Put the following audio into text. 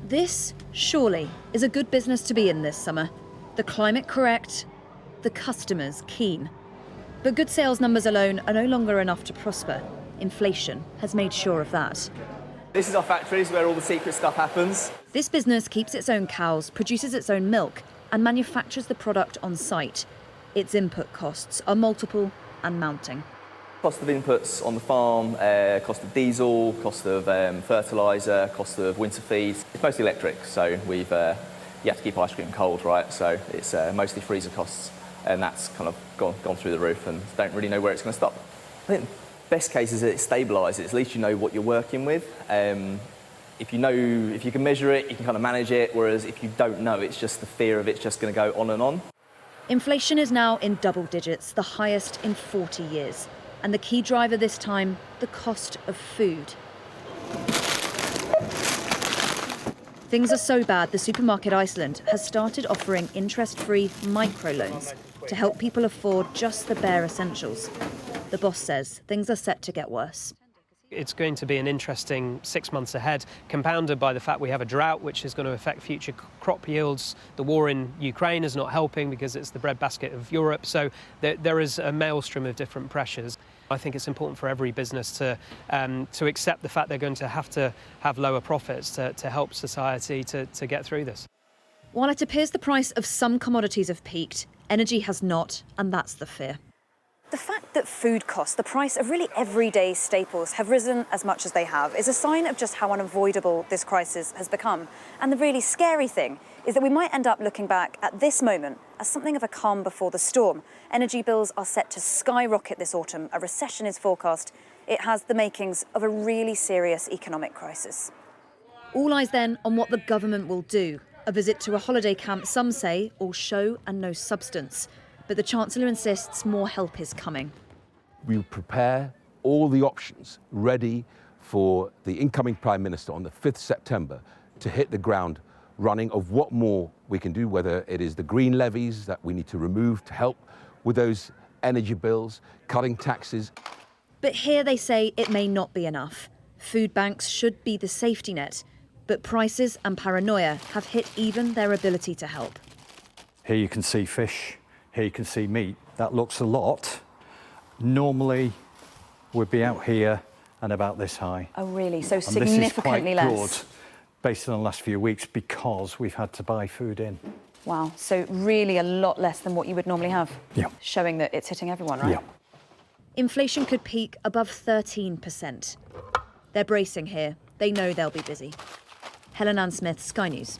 This, surely, is a good business to be in this summer. The climate correct, the customers keen. But good sales numbers alone are no longer enough to prosper. Inflation has made sure of that. This is our factory, this is where all the secret stuff happens. This business keeps its own cows, produces its own milk, and manufactures the product on site. Its input costs are multiple and mounting. Cost of inputs on the farm, cost of diesel, cost of fertiliser, cost of winter feed. It's mostly electric, so you have to keep ice cream cold, right? So it's mostly freezer costs, and that's kind of gone through the roof, and don't really know where it's going to stop. I think best case is that it stabilises. At least you know what you're working with. If you can measure it, you can kind of manage it. Whereas if you don't know, it's just the fear of it's just going to go on and on. Inflation is now in double digits, the highest in 40 years. And the key driver this time, the cost of food. Things are so bad, the supermarket Iceland has started offering interest-free microloans to help people afford just the bare essentials. The boss says things are set to get worse. It's going to be an interesting 6 months ahead, compounded by the fact we have a drought which is going to affect future crop yields. The war in Ukraine is not helping because it's the breadbasket of Europe, so there is a maelstrom of different pressures. I think it's important for every business to accept the fact they're going to have lower profits to help society to get through this. While it appears the price of some commodities have peaked, energy has not, and that's the fear. The fact that food costs, the price of really everyday staples, have risen as much as they have is a sign of just how unavoidable this crisis has become. And the really scary thing is that we might end up looking back at this moment as something of a calm before the storm. Energy bills are set to skyrocket this autumn. A recession is forecast. It has the makings of a really serious economic crisis. All eyes then on what the government will do. A visit to a holiday camp, some say, all show and no substance. But the Chancellor insists more help is coming. We prepare all the options ready for the incoming Prime Minister on the 5th September to hit the ground running of what more we can do, whether it is the green levies that we need to remove to help with those energy bills, cutting taxes. But here they say it may not be enough. Food banks should be the safety net, but prices and paranoia have hit even their ability to help. Here you can see fish. Here you can see meat. That looks a lot. Normally, we'd be out here and about this high. Oh, really? So and significantly this is quite less? good, based on the last few weeks, because we've had to buy food in. Wow. So really a lot less than what you would normally have? Yeah. Showing that it's hitting everyone, right? Yeah. Inflation could peak above 13%. They're bracing here. They know they'll be busy. Helen Ann Smith, Sky News.